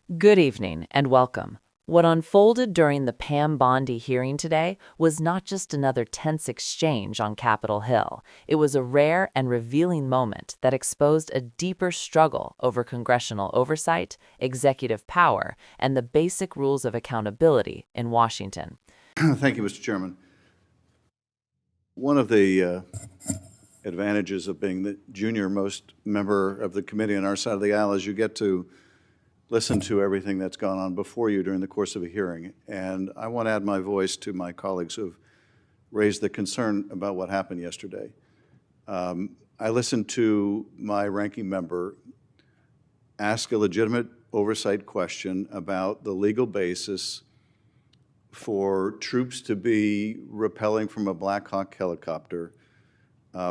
Good evening and welcome. What unfolded during the Pam Bondi hearing today was not just another tense exchange on Capitol Hill. It was a rare and revealing moment that exposed a deeper struggle over congressional oversight, executive power, and the basic rules of accountability in Washington. Thank you, Mr. Chairman. One of the advantages of being the junior most member of the committee on our side of the aisle is you get to listen to everything that's gone on before you during the course of a hearing. And I want to add my voice to my colleagues who have raised the concern about what happened yesterday. I listened to my ranking member ask a legitimate oversight question about the legal basis for troops to be rappelling from a Black Hawk helicopter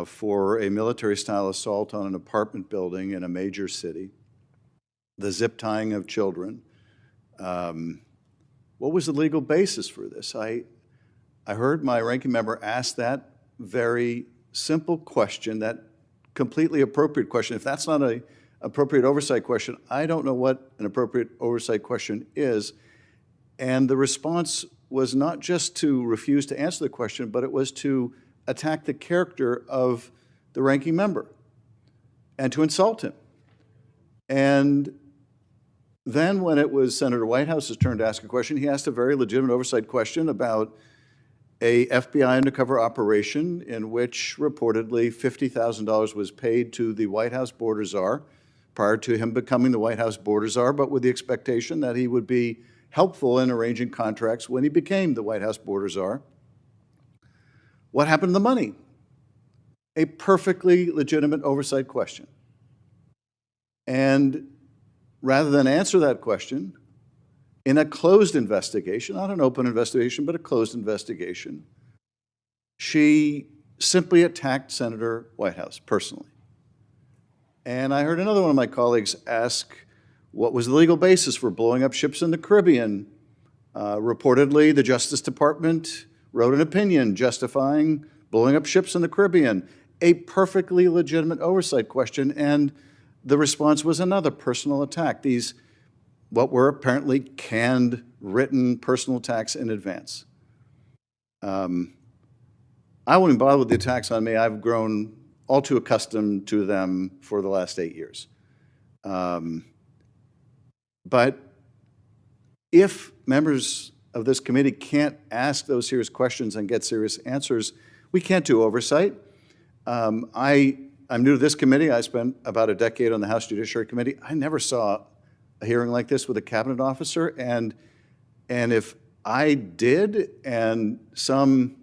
for a military-style assault on an apartment building in a major city, the zip tying of children. What was the legal basis for this? I heard my ranking member ask that very simple question, that completely appropriate question. If that's not an appropriate oversight question, I don't know what an appropriate oversight question is. And the response was not just to refuse to answer the question, but it was to attack the character of the ranking member and to insult him. And then when it was Senator Whitehouse's turn to ask a question, he asked a very legitimate oversight question about a FBI undercover operation in which reportedly $50,000 was paid to the White House border czar prior to him becoming the White House border czar, but with the expectation that he would be helpful in arranging contracts when he became the White House border czar. What happened to the money? A perfectly legitimate oversight question. And rather than answer that question in a closed investigation, not an open investigation, but a closed investigation, she simply attacked Senator Whitehouse personally. And I heard another one of my colleagues ask, what was the legal basis for blowing up ships in the Caribbean? Reportedly, the Justice Department wrote an opinion justifying blowing up ships in the Caribbean. A perfectly legitimate oversight question, and the response was another personal attack. These, what were apparently canned, written personal attacks in advance. I wouldn't bother with the attacks on me. I've grown all too accustomed to them for the last 8 years. But if members of this committee can't ask those serious questions and get serious answers, we can't do oversight. I'm new to this committee. I spent about a decade on the House Judiciary Committee. I never saw a hearing like this with a cabinet officer. And if I did and some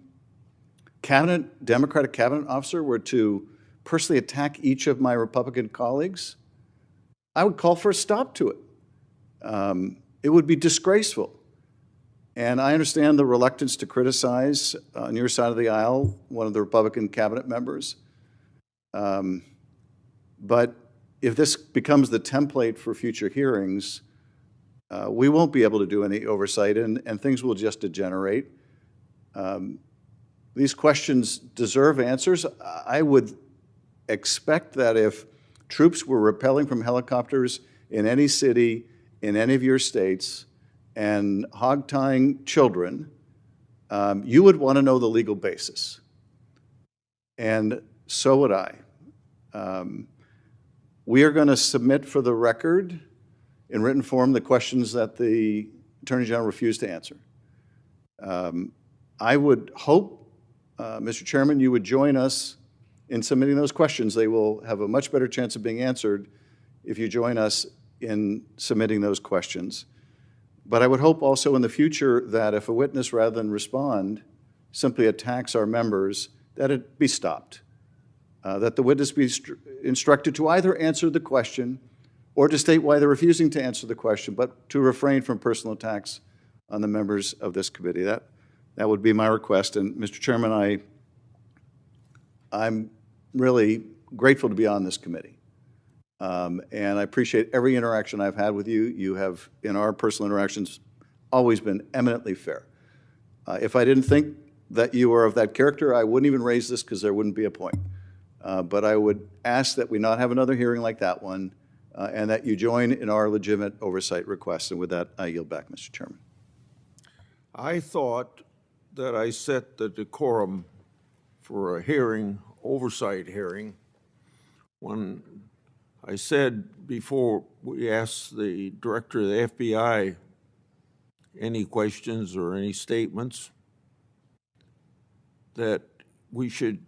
Democratic cabinet officer were to personally attack each of my Republican colleagues, I would call for a stop to it. It would be disgraceful. And I understand the reluctance to criticize on your side of the aisle one of the Republican cabinet members. But if this becomes the template for future hearings, we won't be able to do any oversight and things will just degenerate. These questions deserve answers. I would expect that if troops were rappelling from helicopters in any city, in any of your states, and hog-tying children, you would want to know the legal basis. And so would I. We are going to submit for the record in written form the questions that the Attorney General refused to answer. I would hope, Mr. Chairman, you would join us in submitting those questions. They will have a much better chance of being answered if you join us in submitting those questions. But I would hope also in the future that if a witness, rather than respond, simply attacks our members, that it be stopped. That the witness be instructed to either answer the question or to state why they're refusing to answer the question, but to refrain from personal attacks on the members of this committee. That would be my request. And Mr. Chairman, I'm really grateful to be on this committee. And I appreciate every interaction I've had with you. You have, in our personal interactions, always been eminently fair. If I didn't think that you were of that character, I wouldn't even raise this because there wouldn't be a point. But I would ask that we not have another hearing like that one, and that you join in our legitimate oversight request. And with that, I yield back, Mr. Chairman. I thought that I set the decorum for a hearing, oversight hearing, when I said before we asked the director of the FBI any questions or any statements that we should,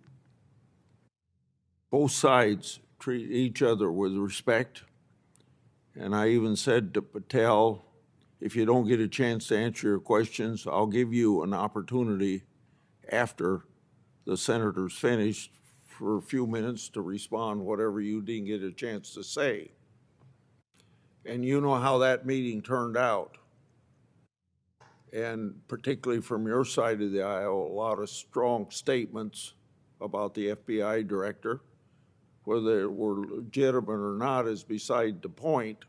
both sides, treat each other with respect. And I even said to Patel, if you don't get a chance to answer your questions, I'll give you an opportunity after the senators finished for a few minutes to respond whatever you didn't get a chance to say. And you know how that meeting turned out. And particularly from your side of the aisle, a lot of strong statements about the FBI director. Whether they were legitimate or not is beside the point.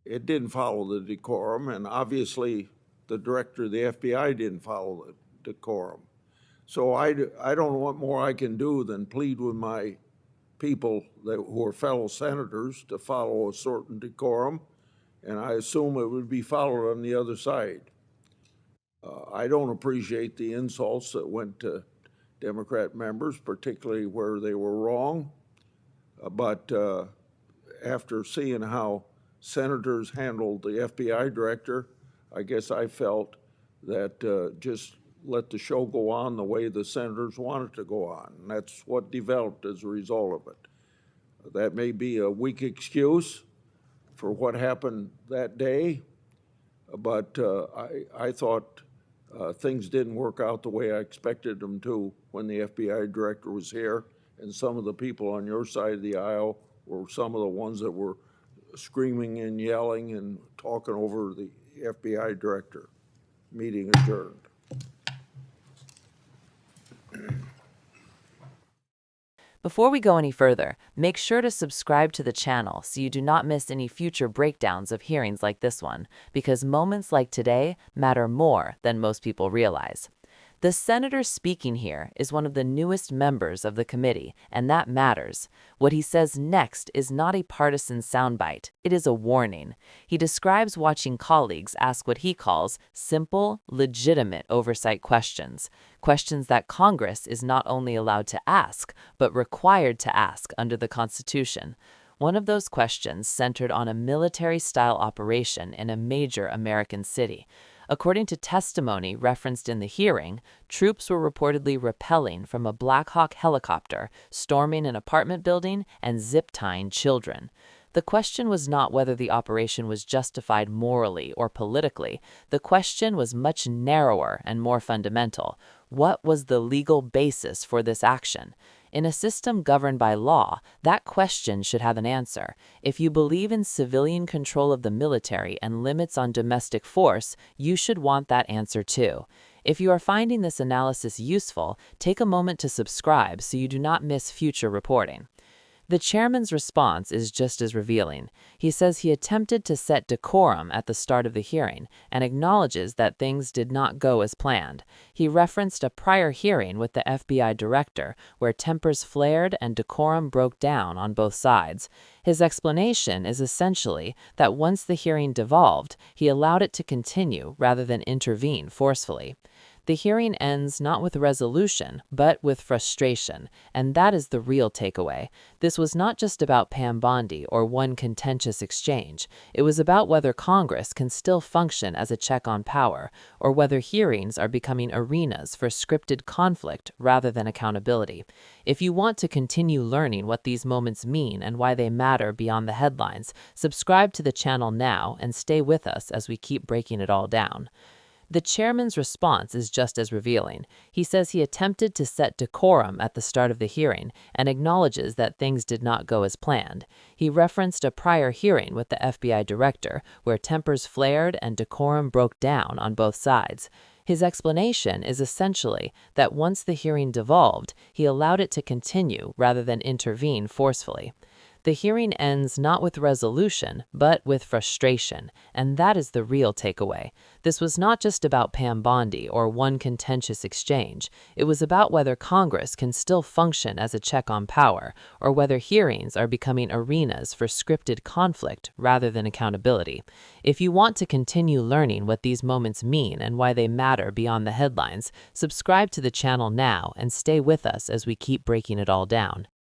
It didn't follow the decorum, and obviously the director of the FBI didn't follow the decorum. So I don't know what more I can do than plead with my people who are fellow senators to follow a certain decorum, and I assume it would be followed on the other side. I don't appreciate the insults that went to Democrat members, particularly where they were wrong, but after seeing how senators handled the FBI director, I guess I felt that just let the show go on the way the senators wanted to go on. And that's what developed as a result of it. That may be a weak excuse for what happened that day, but I thought things didn't work out the way I expected them to when the FBI director was here, and some of the people on your side of the aisle were some of the ones that were screaming and yelling and talking over the FBI director. Meeting adjourned. Before we go any further, make sure to subscribe to the channel so you do not miss any future breakdowns of hearings like this one, because moments like today matter more than most people realize. The senator speaking here is one of the newest members of the committee, and that matters. What he says next is not a partisan soundbite, it is a warning. He describes watching colleagues ask what he calls simple, legitimate oversight questions. Questions that Congress is not only allowed to ask, but required to ask under the Constitution. One of those questions centered on a military-style operation in a major American city. According to testimony referenced in the hearing, troops were reportedly rappelling from a Black Hawk helicopter, storming an apartment building, and zip-tying children. The question was not whether the operation was justified morally or politically. The question was much narrower and more fundamental. What was the legal basis for this action? In a system governed by law, that question should have an answer. If you believe in civilian control of the military and limits on domestic force, you should want that answer too. If you are finding this analysis useful, take a moment to subscribe so you do not miss future reporting. The chairman's response is just as revealing. He says he attempted to set decorum at the start of the hearing and acknowledges that things did not go as planned. He referenced a prior hearing with the FBI director where tempers flared and decorum broke down on both sides. His explanation is essentially that once the hearing devolved, he allowed it to continue rather than intervene forcefully. The hearing ends not with resolution, but with frustration, and that is the real takeaway. This was not just about Pam Bondi or one contentious exchange. It was about whether Congress can still function as a check on power, or whether hearings are becoming arenas for scripted conflict rather than accountability. If you want to continue learning what these moments mean and why they matter beyond the headlines, subscribe to the channel now and stay with us as we keep breaking it all down. The chairman's response is just as revealing. He says he attempted to set decorum at the start of the hearing and acknowledges that things did not go as planned. He referenced a prior hearing with the FBI director where tempers flared and decorum broke down on both sides. His explanation is essentially that once the hearing devolved, he allowed it to continue rather than intervene forcefully. The hearing ends not with resolution, but with frustration, and that is the real takeaway. This was not just about Pam Bondi or one contentious exchange. It was about whether Congress can still function as a check on power, or whether hearings are becoming arenas for scripted conflict rather than accountability. If you want to continue learning what these moments mean and why they matter beyond the headlines, subscribe to the channel now and stay with us as we keep breaking it all down.